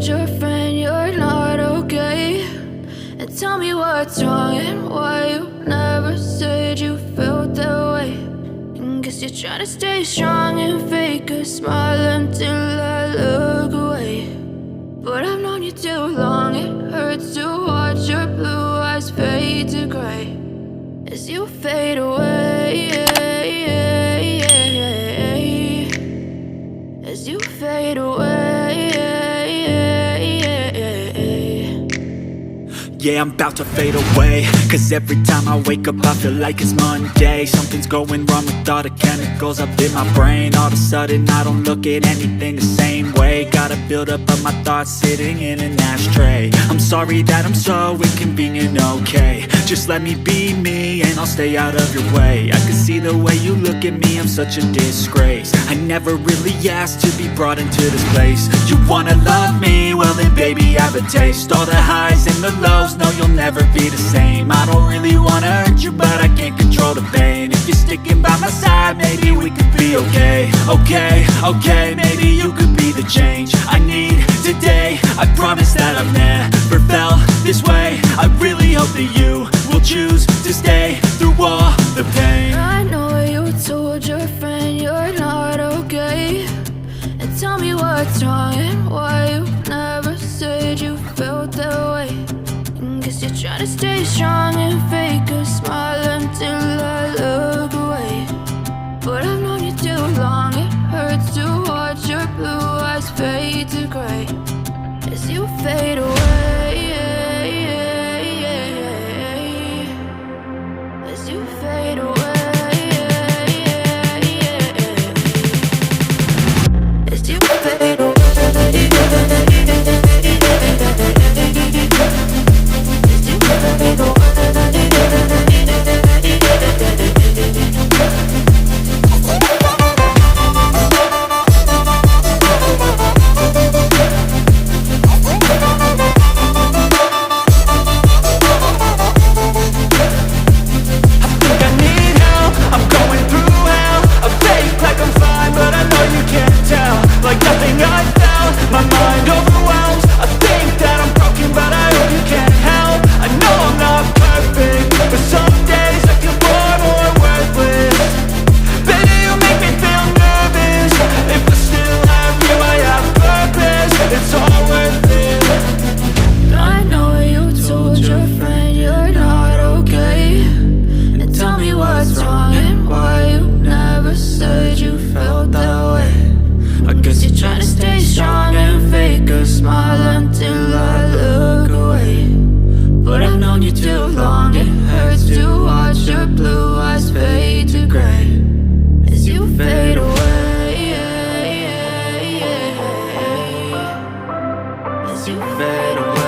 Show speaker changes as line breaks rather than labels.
told your friend you're not okay? And tell me what's wrong and why you never said you felt that way. And guess you're trying to stay strong and fake a smile until I look away. But I've known you too long, it hurts to watch your blue eyes fade to gray as you fade away, as you fade away.
Yeah, I'm about to fade away, cause every time I wake up I feel like it's Monday. Something's going wrong with all the chemicals up in my brain. All of a sudden I don't look at anything the same way. Got a buildup of my thoughts sitting in an ashtray. I'm sorry that I'm so inconvenient, okay? Just let me be me and I'll stay out of your way. I can see the way you look at me, I'm such a disgrace. I never really asked to be brought into this place. You wanna love me? Well then baby have a taste. All the highs and the lows, no you'll never be the same. I don't really wanna hurt you but I can't control the pain. If you're sticking by my side maybe we could be okay. Okay, maybe you could be the change I need today. I promise that I've never felt this way. I really hope that you will choose to stay through all the pain.
I know you told your friend you're not okay. And tell me what's wrong and why you never said you felt that way. And guess you're trying to stay strong and fake a smile until I look away. But I've known you too long, it hurts to watch your blue eyes fade to gray as you fade away, as you fade away, as you fade away. As you fade away.